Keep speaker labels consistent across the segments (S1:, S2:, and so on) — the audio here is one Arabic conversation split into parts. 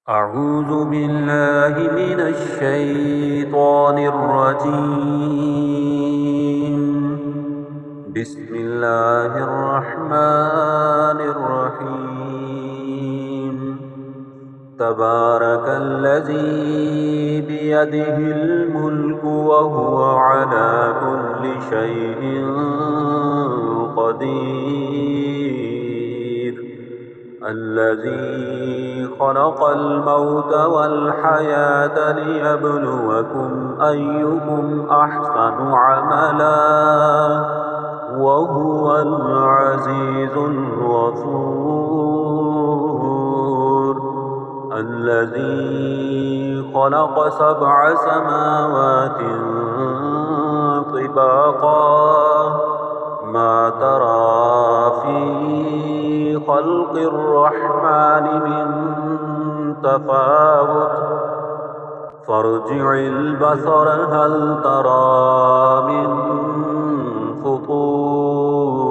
S1: أعوذ بالله من الشيطان الرجيم. بسم الله الرحمن الرحيم. تبارك الذي بيده الملك وهو على كل شيء قدير. الذي خلق الموت والحياة ليبلوكم أيكم أحسن عملا وهو العزيز الغفور. الذي خلق 7 سماوات طباقا ما ترى في خلق الرحمن من تفاوت فارجع البصر هل ترى من فطور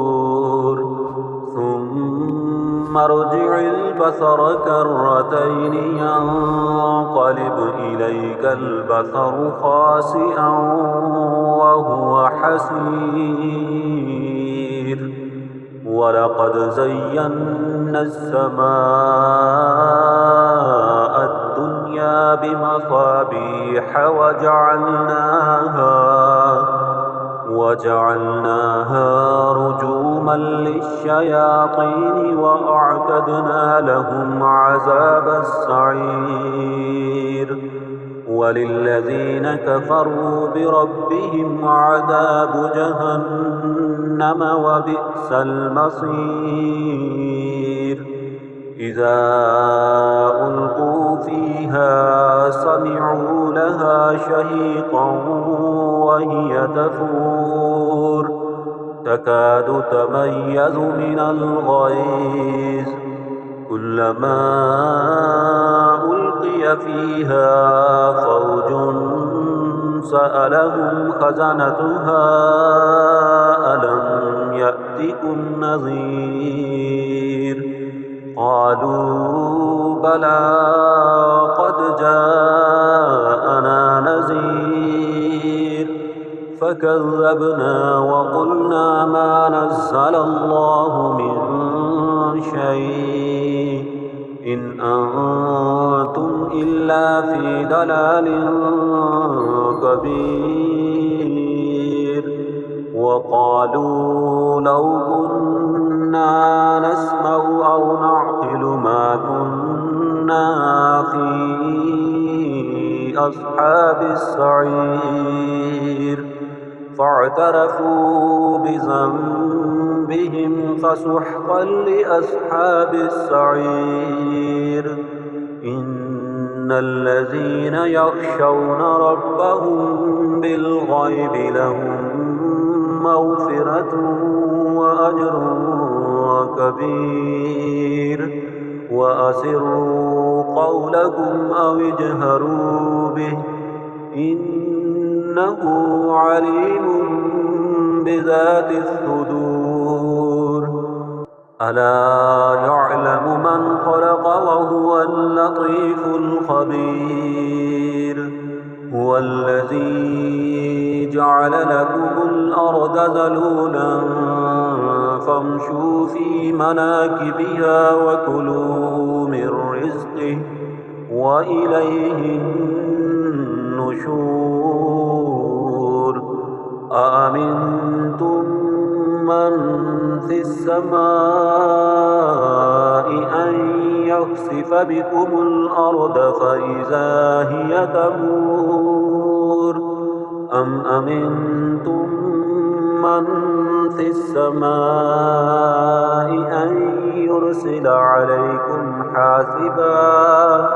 S1: ثم ارجع البصر كرتين ينقلب إليك البصر خاسئا وهو حسير. ولقد زينا السماء الدنيا بمصابيح وجعلناها رجوما للشياطين وأعتدنا لهم عذاب السعير. وللذين كفروا بربهم عذاب جهنم وبئس المصير. إذا ألقوا فيها سمعوا لها شهيقا وهي تفور تكاد تميز من الغيظ كلما ألقي فيها فوج سألهم خزنتها ألم يأتكم نذير قالوا بلى قد جاءنا نذير فكذبنا وقلنا ما نزل الله من شيء إن أنتم إلا في ضلال كبير. وقالوا لو كنا نسمع أو نعقل ما كنا في أصحاب السعير فاعترفوا بذنبهم فسحقا لأصحاب السعير. إن الذين يخشون ربهم بالغيب لهم مغفرة وأجر كبير. وأسروا قولكم أو اجهروا به إنه عليم بذات الصدور. ألا يعلم من خلق وهو اللطيف الخبير. هو الذي جعل لكم الأرض ذلولا فامشوا في مناكبها وكلوا من رزقه وإليه النشور. أأمنتم من في السماء أن يخسف بكم الأرض فإذا هي تمور أم أمنتم من في السماء أن يرسل عليكم حاسبا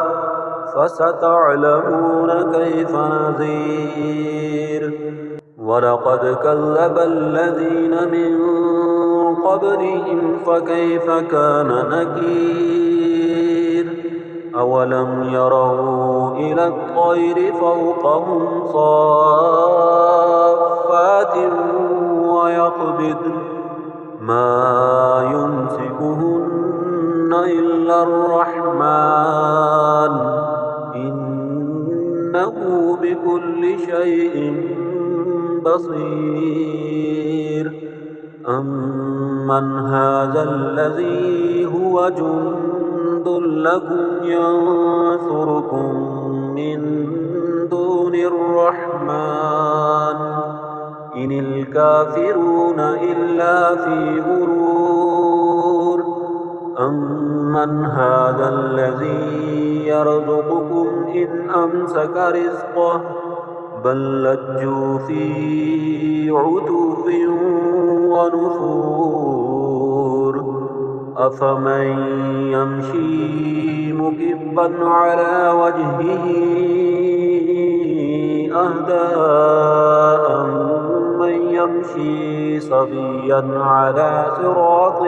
S1: فستعلمون كيف نذير. ولقد كذب الذين من قبلهم فكيف كان نكير. أولم يروا إلى الطير فوقهم صافات ويقبضن ما يمسكهن إلا الرحمن كل شيء بصير. أمن هذا الذي هو جند لكم ينصركم من دون الرحمن إن الكافرون إلا في غرور. أمن هذا الذي يرزقكم إن أمسك رزقه بل لجوا في عتو ونفور. أفمن يمشي مكبا على وجهه أهدى أمن يمشي سويا على صراط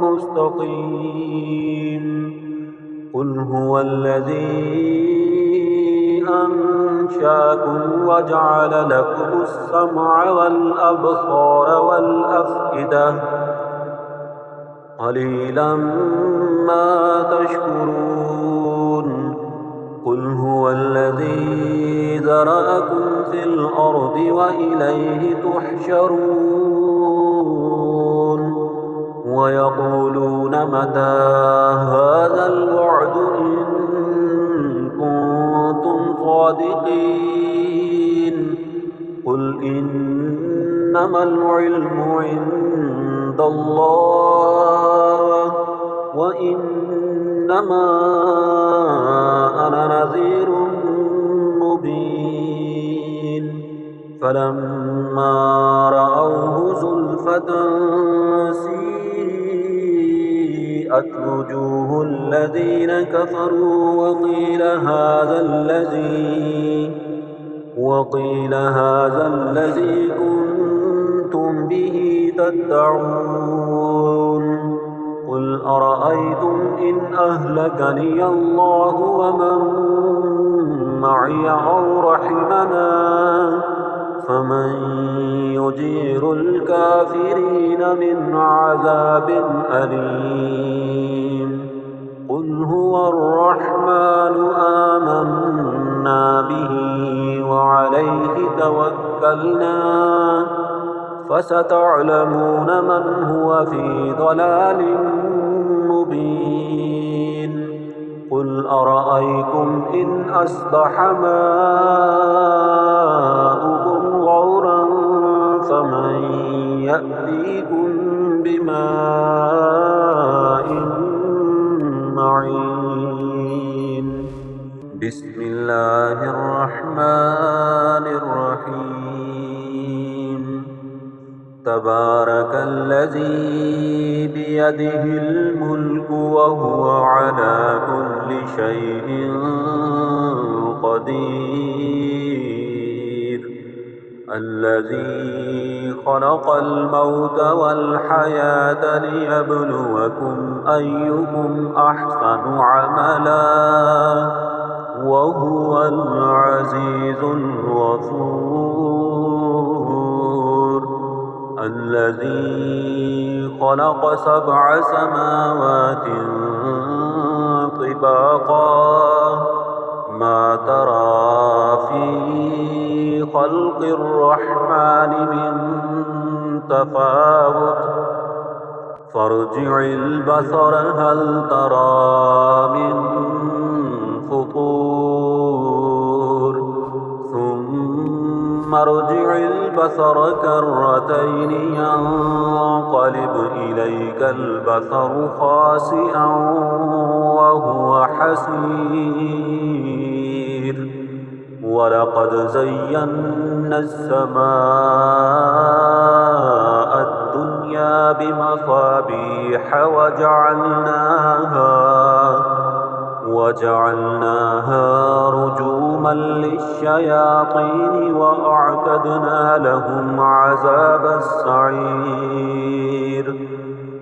S1: مستقيم. قل هو الذي أنشأكم وجعل لكم السمع والأبصار والأفئدة قليلا ما تشكرون. قل هو الذي ذرأكم في الأرض وإليه تحشرون. ويقولون متى هذا الوعد إن كنتم صادقين. قل إنما العلم عند الله وإنما أنا نذير مبين. فلما رأوه زلفة سيئت وجوه الذين كفروا وقيل هذا الذي كنتم به تدعون. قل أرأيتم إن أهلكني الله ومن معي أو رحمنا فمن يجير الكافرين من عذاب أليم. قل هو الرحمن آمنا به وعليه توكلنا فستعلمون من هو في ضلال مبين. قل أرأيتم إن أصبح ماؤكم غورا فمن يأتيكم بماء معين. بسم الله الرحمن الرحيم. تبارك الذي بيده الملك وهو على كل شيء قدير. الذي خلق الموت والحياة ليبلوكم أيكم أحسن عملا وهو العزيز الغفور. الذي خلق 7 سماوات طباقا ما ترى في خلق الرحمن من تفاوت فارجع البصر هل ترى من فطور ثم ارجع البصر كرتين ينقلب إليك البصر خاسئا وهو حسير. ولقد زينا السماء الدنيا بمصابيح وجعلناها رجوما للشياطين وأعتدنا لهم عذاب السعير.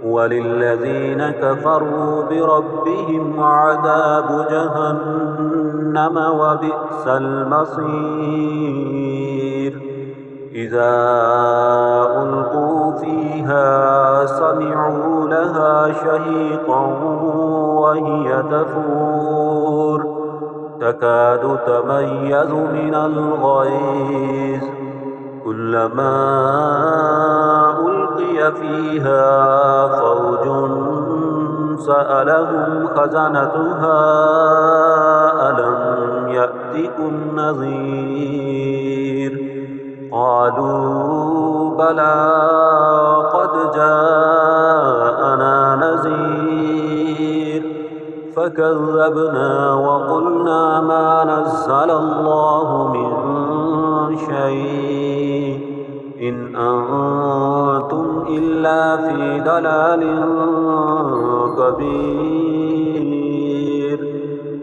S1: وللذين كفروا بربهم عذاب جهنم وبئس المصير. إذا ألقوا فيها سمعوا لها شهيقا وهي تفور تكاد تميز من الغيظ كلما ألقي فيها فوج سألهم خزنتها ألم يأتكم نذير قالوا بلى قد جاءنا نذير فكذبنا وقلنا ما نزل الله من شيء إن أنتم إلا في ضلال كبير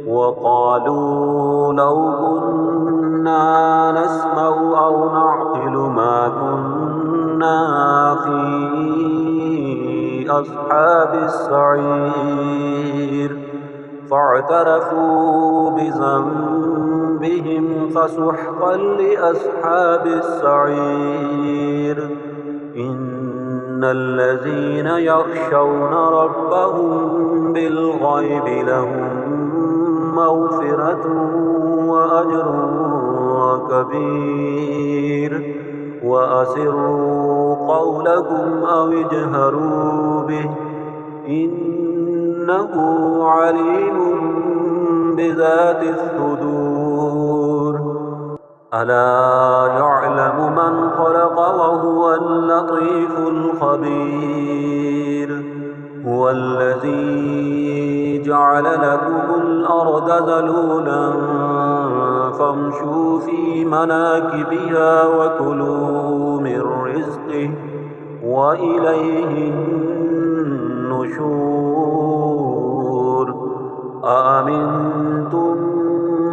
S1: وقالوا لو كنا نسمع أو نعقل ما كنا في أصحاب السعير فاعترفوا بذنبهم فسحقا لأصحاب السعير إن الذين يخشون ربهم بالغيب لهم مغفرة وأجر كبير وأسروا قولكم أو اجهروا به إنه عليم بذات الصدور ألا يعلم من خلق وهو اللطيف الخبير هو الذي جعل لكم الأرض ذلولا فامشوا في مناكبها وكلوا من رزقه وإليه النشور أأمنتم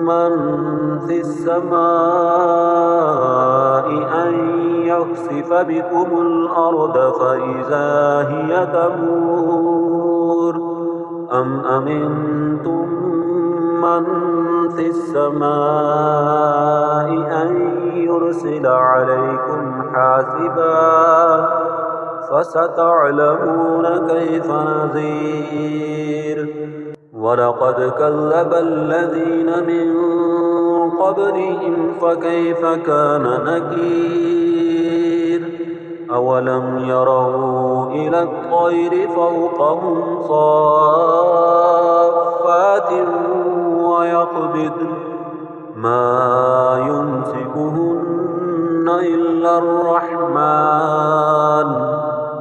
S1: من في السماء أن يخسف بكم الأرض فإذا هي تمور أم أمنتم من في السماء أن يرسل عليكم حاسبا فستعلمون كيف نذير ولقد كذب الذين من قبلهم فكيف كان نكير أولم يروا إلى الطير فوقهم صافات ويقبضن ما يمسكهن إلا الرحمن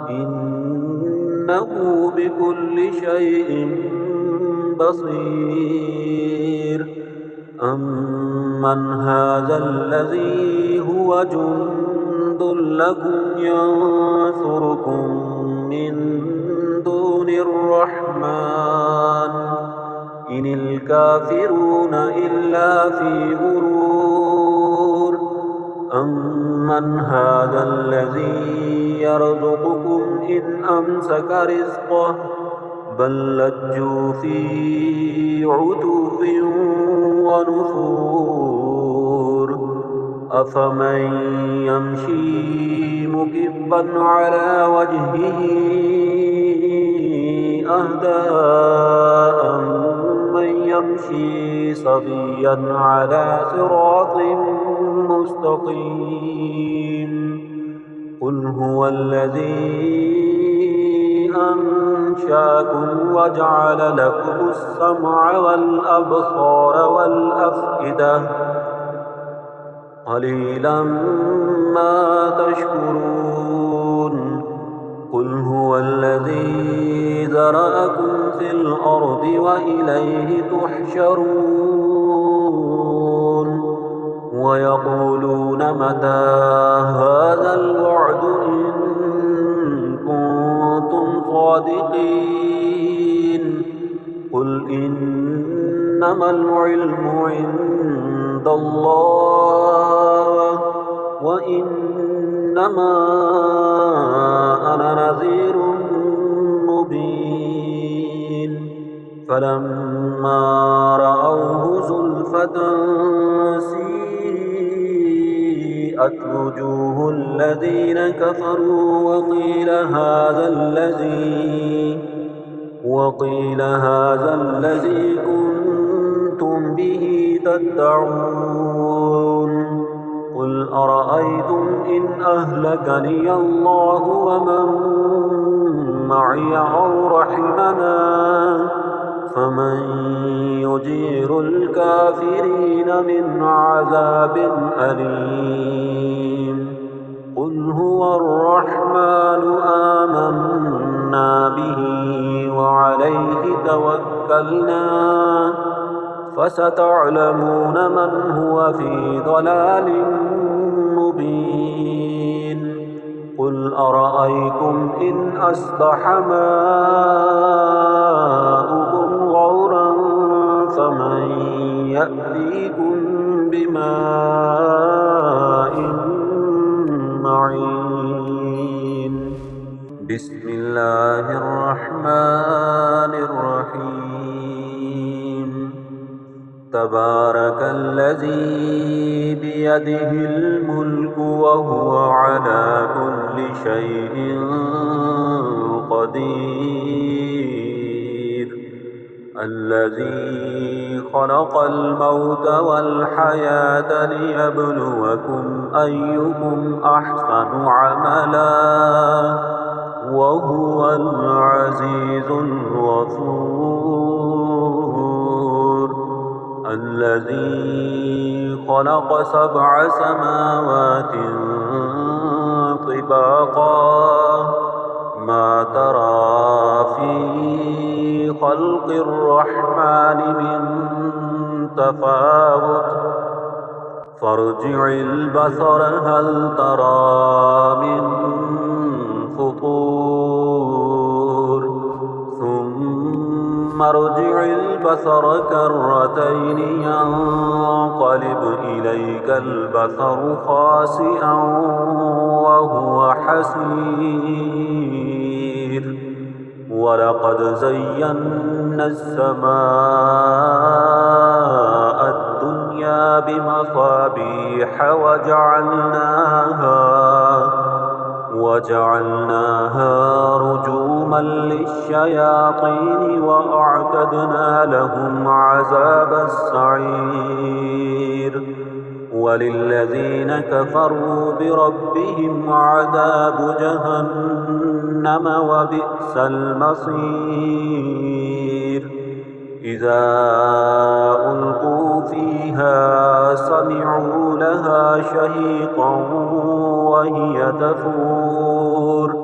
S1: إنه بكل شيء بصير أمن هذا الذي هو جند لكم ينصركم من دون الرحمن إن الكافرون إلا في غرور أمن هذا الذي يرزقكم إن أمسك رزقه بل لجوا في عتو ونفور أفمن يمشي مكبا على وجهه أهدى أمن يمشي صبيا على صراط مستقيم قل هو الذي أنشأكم وجعل لكم السمع والأبصار والأفئدة قليلا ما تشكرون قل هو الذي ذرأكم في الأرض وإليه تحشرون ويقولون متى هذا الوعد إن كنتم صادقين قل إنما العلم عند الله وإنما أنا نذير مبين فلما رأوه زلفة سيئت وجوه الذين كفروا وقيل هذا الذي كنتم به تدعون قل أرأيتم إن أهلكني الله ومن معي أو رحمنا فمن يجير الكافرين من عذاب أليم قل هو الرحمن آمنا به وعليه توكلنا فستعلمون من هو في ضلال مبين قل أرأيتم إن أصبح ماؤكم غورا فمن يأتيكم بماء معين بسم الله الرحمن الرحيم تبارك الذي بيده الملك وهو على كل شيء قدير الذي خلق الموت والحياة ليبلوكم أيكم أحسن عملا وهو العزيز الغفور الذي خلق 7 سماوات طباقا ما ترى في خلق الرحمن من تفاوت فارجع البصر هل ترى من فطور ثم ارجع البصر كرتين ينقلب إليك البصر خاسئا وهو حسير ولقد زينا السماء الدنيا بمصابيح وجعلناها رجوما للشياطين وأعتدنا لهم عذاب السعير وللذين كفروا بربهم عذاب جهنم وبئس المصير إذا ألقوا فيها سمعوا لها شهيقا وهي تفور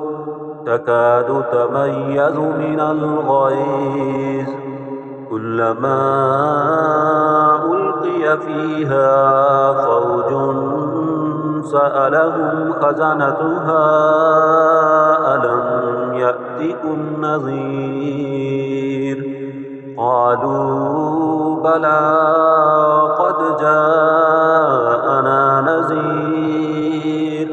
S1: تكاد تميز من الغيظ كلما ألقي فيها فوج سألهم خزنتها ألم يأتكم نذير قالوا بلى قد جاءنا نذير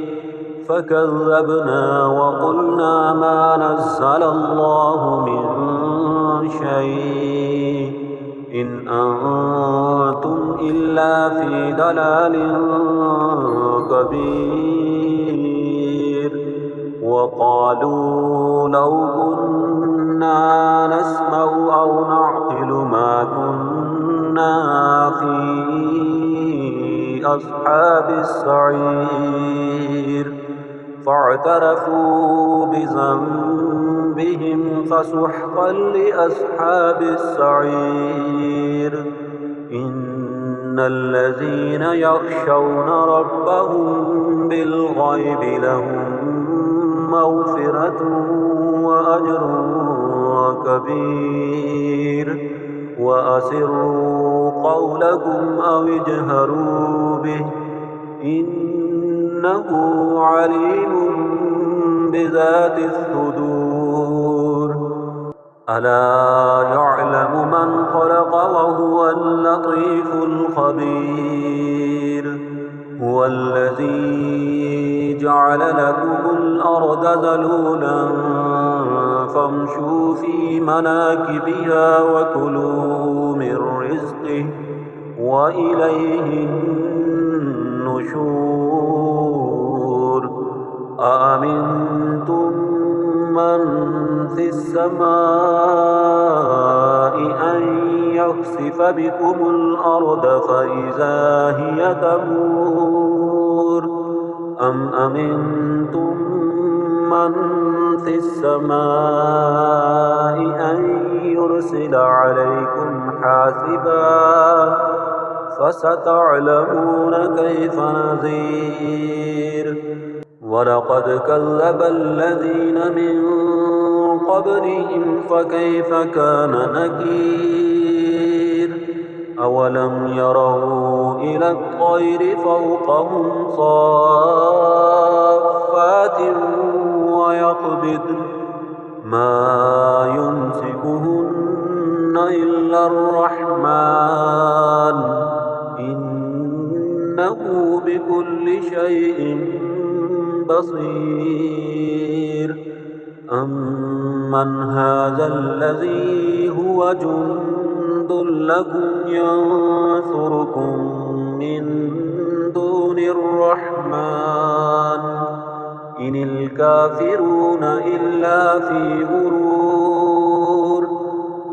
S1: فكذبنا وقلنا ما نزل الله من شيء إن أنتم إلا في ضلال كبير وقالوا لو كنا نسمع أو نعقل ما كنا في أصحاب السعير فاعترفوا بذنبهم فسحقا لأصحاب السعير إن الذين يخشون ربهم بالغيب لهم مغفرة وأجر كبير وأسروا قولكم أو اجهروا به إنه عليم بذات الصدور ألا يعلم من خلق وهو اللطيف الخبير هو الذي جعل لكم الأرض ذلولا فامشوا في مناكبها وكلوا من رزقه وإليه النشور أأمنتم من في السماء أن يخسف بكم الأرض فإذا هي تمور أم أمنتم من في السماء أن يرسل عليكم حاسبا فستعلمون كيف نذير ولقد كذب الذين من قبلهم فكيف كان نكير أولم يروا إلى الطير فوقهم صافات ويقبضن ما يمسكهن إلا الرحمن إنه بكل شيء بصير أمن هذا الذي هو جند لكم ينصركم من دون الرحمن إن الكافرون إلا في غرور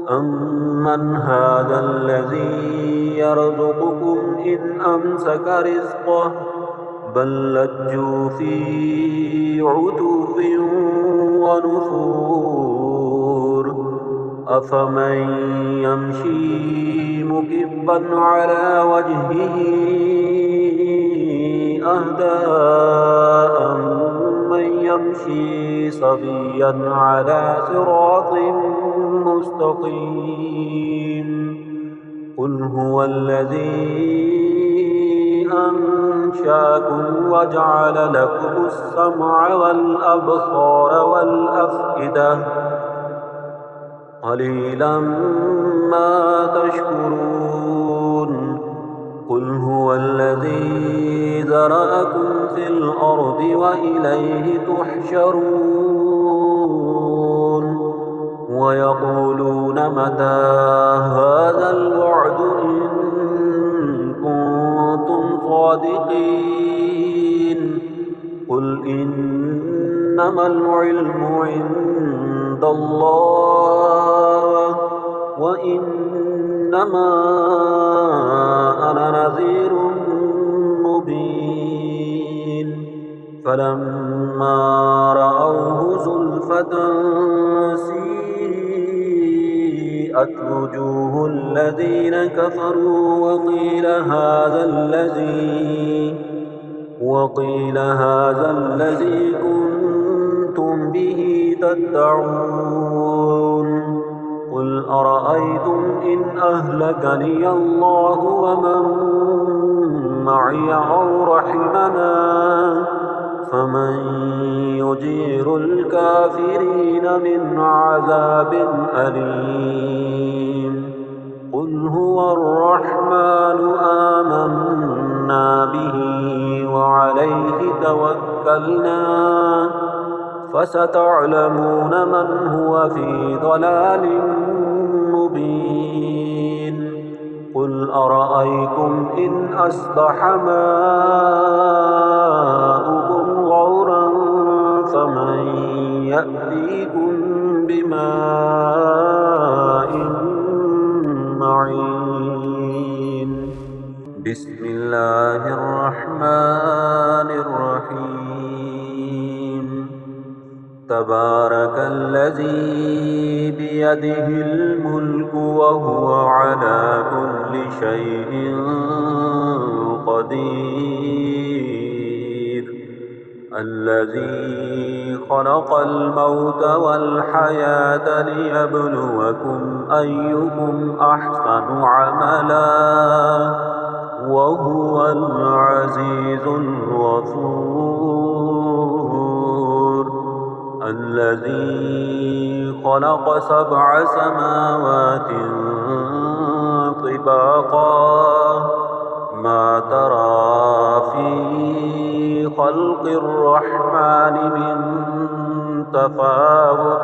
S1: أمن هذا الذي يرزقكم إن أمسك رزقه بل لجوا في عتو ونفور أفمن يمشي مكبا على وجهه أهدى أمن يمشي سويا على صراط مستقيم قل هو الذي أنشأكم وجعل لكم السمع والأبصار والأفئدة قليلا ما تشكرون قل هو الذي ذرأكم في الأرض وإليه تحشرون ويقولون متى هذا الوعد إن كنتم صادقين قل إنما العلم عند الله وإنما أنا نذير مبين فلما رأوه زلفة سيئت وجوه الذين كفروا وقيل هذا الذي كنتم به تدعون قل أرأيتم إن أهلكني الله ومن معي أو رحمنا فمن يجير الكافرين من عذاب أليم قل هو الرحمن آمنا به وعليه توكلنا فستعلمون من هو في ضلال مبين قل أرأيتم إن أصبح ماؤكم غورا فمن يأتيكم بماء معين بسم الله الرحمن الرحيم تبارك الذي بيده الملك وهو على كل شيء قدير الذي خلق الموت والحياة ليبلوكم أيكم أحسن عملا وهو العزيز الغفور الذي خلق 7 سماوات طباقا ما ترى في خلق الرحمن من تفاوت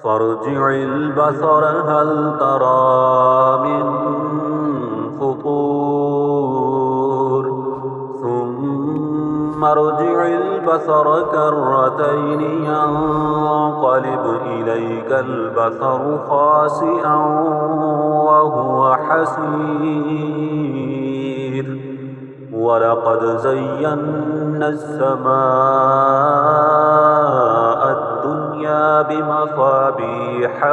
S1: فارجع البصر هل ترى من فطور ثم ارجع البصر كرتين ينقلب إليك البصر خاسئا وهو حسير. ولقد زينا السماء الدنيا بمصابيح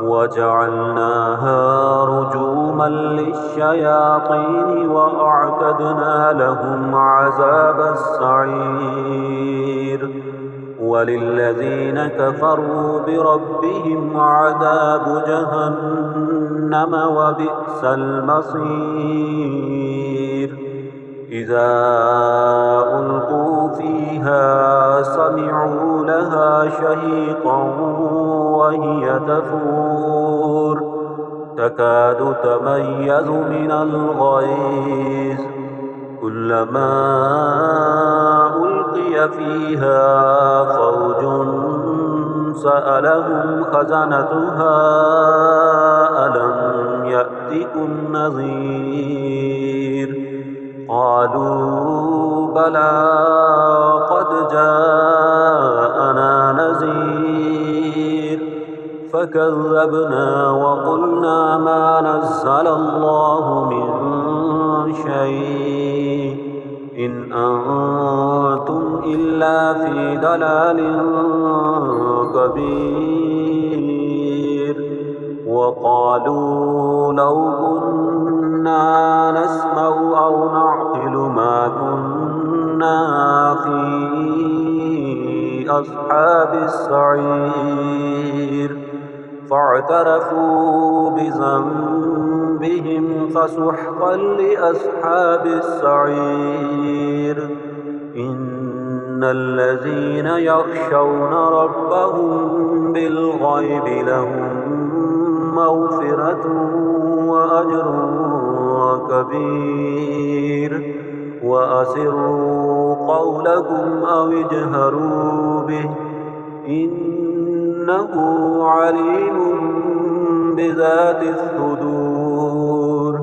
S1: وجعلناها رجوما للشياطين وأعتدنا لهم عذاب السعير. وللذين كفروا بربهم عذاب جهنم وبئس المصير. إذا ألقوا فيها سمعوا لها شهيقا وهي تفور تكاد تميز من الغيظ. كلما ألقي فيها فوج سألهم خزنتها ألم يأتكم نذير؟ قالوا بلى قد جاءنا نذير فكذبنا وقلنا ما نزل الله من شيء إن أنتم إلا في ضلال كبير. وقالوا لو كنا نسمع أو نعقل ما كنا في أصحاب السعير. فاعترفوا بذنبهم فسحقا لأصحاب السعير. إن الذين يخشون ربهم بالغيب لهم مغفرة وأجر كبير. وأسروا قولكم أو اجهروا به إنه عليم بذات الصدور.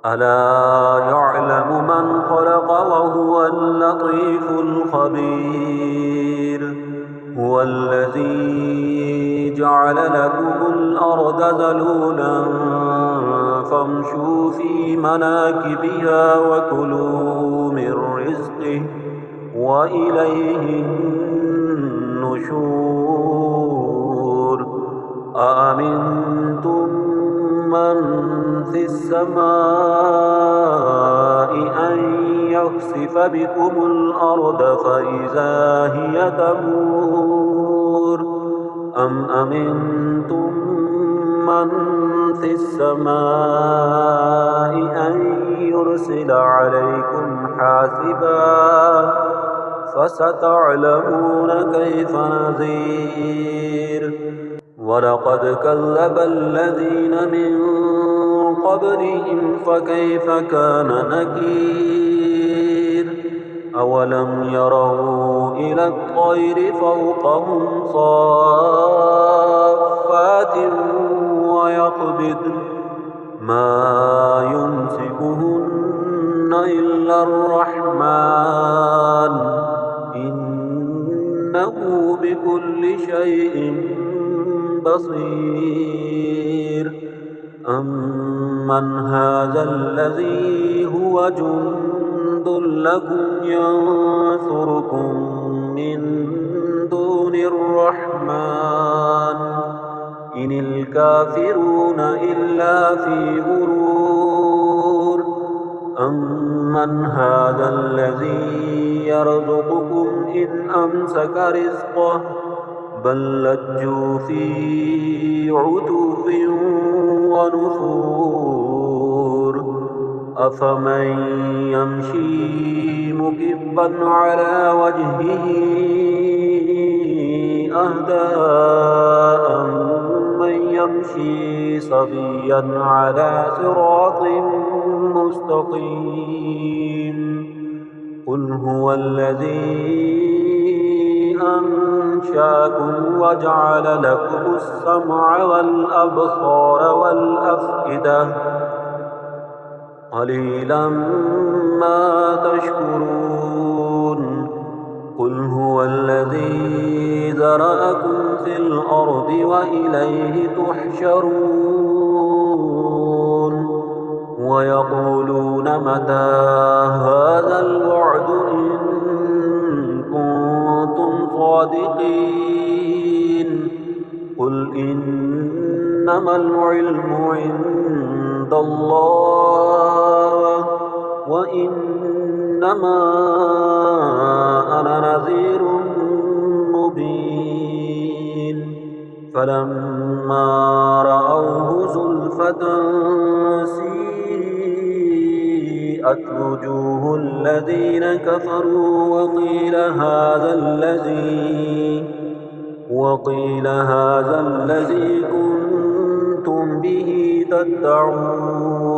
S1: ألا يعلم من خلق وهو اللطيف الخبير. هو الذي جعل لكم الأرض ذلولا فامشوا في مناكبها وكلوا من رزقه وإليه النشور. أأمنتم من في السماء أن يخسف بكم الأرض فإذا هي تمور أم أمنتم من في السماء أن يرسل عليكم حاسبا فستعلمون كيف نذير. ولقد كذب الذين من قبلهم فكيف كان نكير. أولم يروا إلى الطير فوقهم صافات ويقبضن ما يمسكهن إلا الرحمن إنه بكل شيء بصير. أمن هذا الذي هو جند لكم ينصركم من دون الرحمن إن الكافرون إلا في غرور. أمن هذا الذي يرزقكم إن أمسك رزقه بل لجوا في عتو ونفور. أفمن يمشي مكبا على وجهه أهدى أمن يمشي صبيا على صراط مستقيم. قل هو الذي أنشأكم وجعل لكم السمع والأبصار والأفئدة قليلا ما تشكرون. قل هو الذي ذرأكم في الأرض وإليه تحشرون ويقولون متى هذا الوعد إن كنتم صادقين قل إنما العلم عند الله وإنما أنا نذير مبين فلما رأوه زلفة سيئت وجوه الذين كفروا وقيل هذا الذي كنتم به تدعون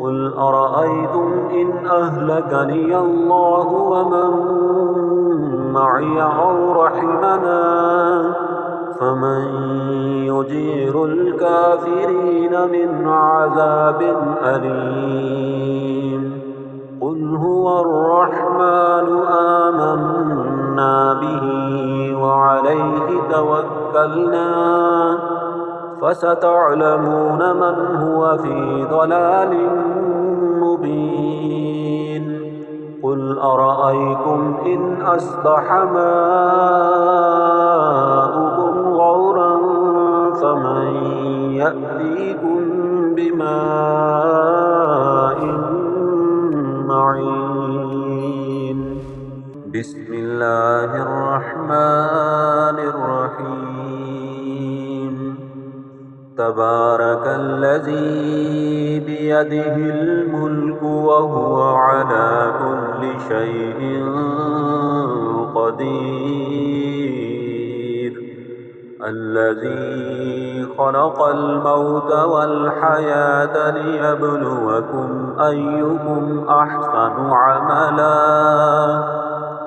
S1: قل أرأيتم إن أهلكني الله ومن معي أو رحمنا فمن يجير الكافرين من عذاب أليم قل هو الرحمن آمنا به وعليه توكلنا فستعلمون من هو في ضلال مبين قل أرأيتم إن أصبح ماؤكم غورا فمن يأتيكم بماء معين بسم الله الرحمن الرحيم تبارك الذي بيده الملك وهو على كل شيء قدير الذي خلق الموت والحياة ليبلوكم أيكم أحسن عملا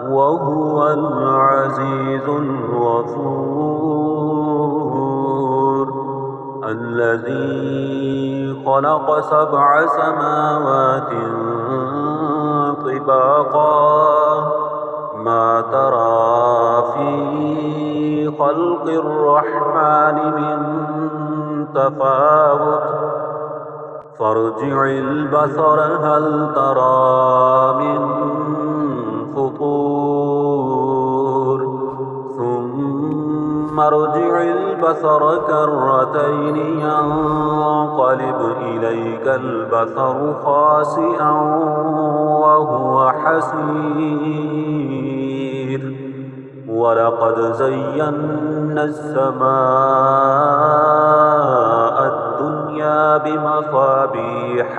S1: وهو العزيز الغفور الذي خلق 7 سماوات طباقا ما ترى في خلق الرحمن من تفاوت فارجع البصر هل ترى من فطور ثم ارجع البصر كرتين ينقلب إليك البصر خاسئا وهو حسير ولقد زينا السماء الدنيا بمصابيح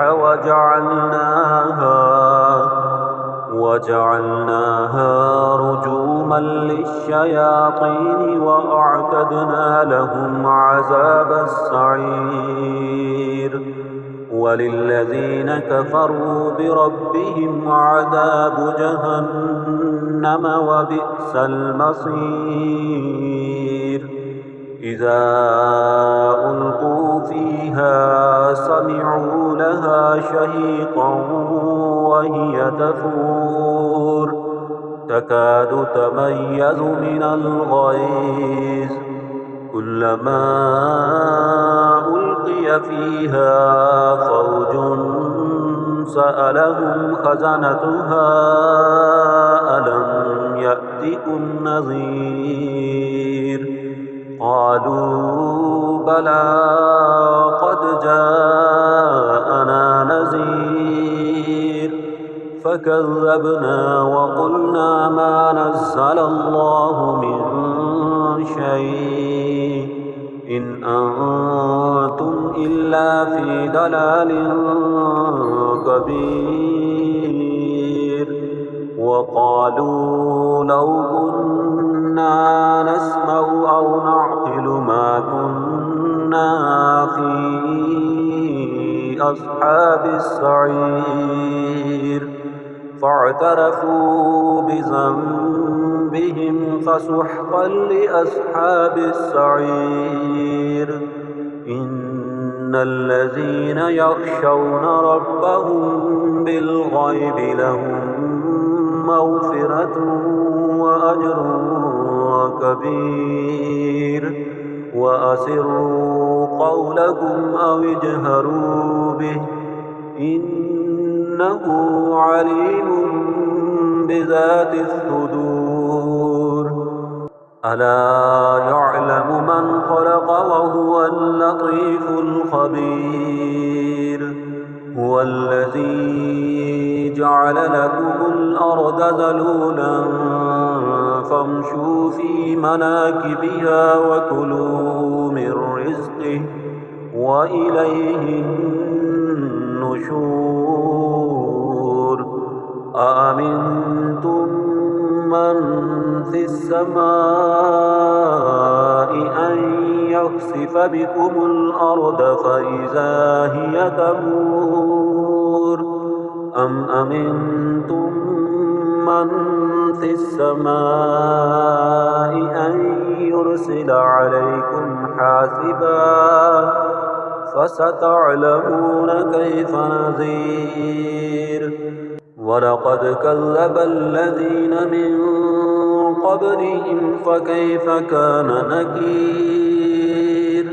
S1: وجعلناها رجوما للشياطين وأعتدنا لهم عذاب السعير وللذين كفروا بربهم عذاب جهنم وبئس المصير إذا ألقوا فيها سمعوا لها شهيقا وهي تفور تكاد تميز من الغيظ كلما ألقي فيها فوج سألهم خزنتها ألم يأتكم نذير قالوا بلى قد جاءنا نذير فكذبنا وقلنا ما نزل الله من شيء إن أنتم إلا في ضلال كبير وقالوا لو كنا نسمع أو نعقل ما كنا في أصحاب السعير فاعترفوا بذنبهم فسحقا لأصحاب السعير إن الذين يخشون ربهم بالغيب لهم مغفرة وأجر كبير. وأسروا قولكم أو اجهروا به إنه عليم بذات الصدور. ألا يعلم من خلق وهو اللطيف الخبير. هو الذي جعل لكم الأرض ذلولا فامشوا في مناكبها وكلوا من رزقه وإليه النشور. أأمنتم من في السماء أن يخسف بكم الأرض فإذا هي تمور أم أمنتم من في السماء أن يرسل عليكم حاسبا فستعلمون كيف نذير. ولقد كذب الذين من قبلهم فكيف كان نكير.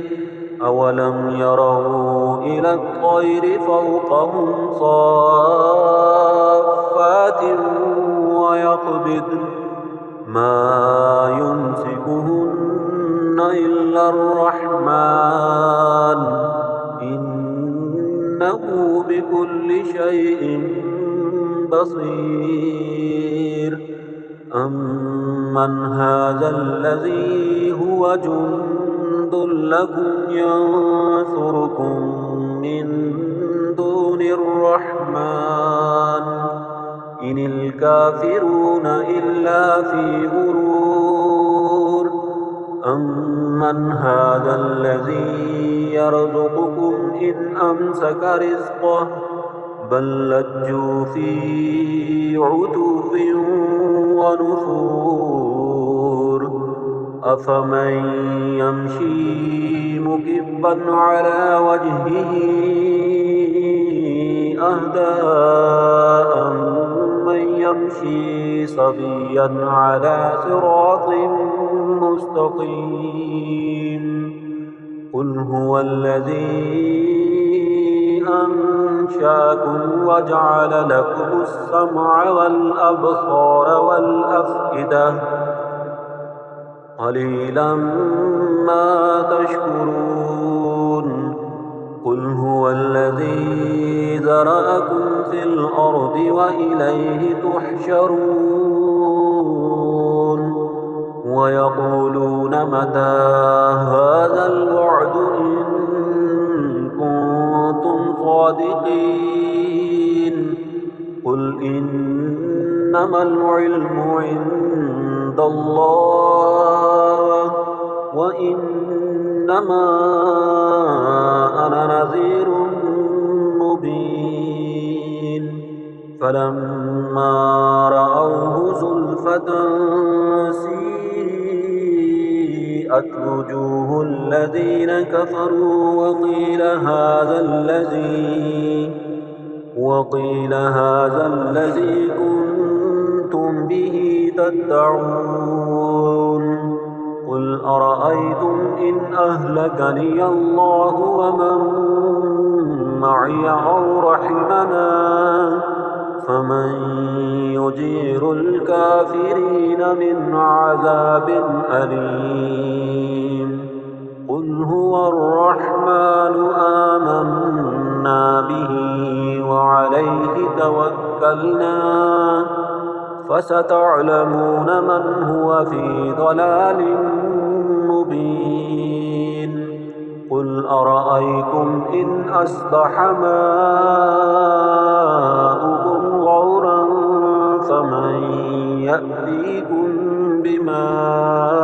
S1: أولم يروا إلى الطير فوقهم صافات ويقبضن ما يمسكهن إلا الرحمن إنه بكل شيء بصير. أمن هذا الذي هو جند لكم ينصركم من دون الرحمن إن الكافرون إلا في غرور. أمن هذا الذي يرزقكم إن أمسك رزقه بل لجوا في عتو ونفور. أفمن يمشي مكبا على وجهه أهدى أمن يمشي سويا على صراط مستقيم. قل هو الذي أنشأكم وجعل لكم السمع والأبصار والأفئدة قليلا ما تشكرون. قل هو الذي ذرأكم في الأرض وإليه تحشرون. ويقولون متى هذا الوعد إن كنتم صادقين. قل إنما العلم عند الله وإنما أنا نذير مبين. فلما رأوه زلفة سيئت وجوه الذين كفروا وقيل هذا الذي كنتم به تدعون. قل أرأيتم إن أهلكني الله ومن معي أو رحمنا فمن يجير الكافرين من عذاب أليم. قل هو الرحمن آمنا به وعليه توكلنا فستعلمون من هو في ضلال مبين. قل أرأيتم إن أصبح ماؤكم غورا فمن يأتيكم بماء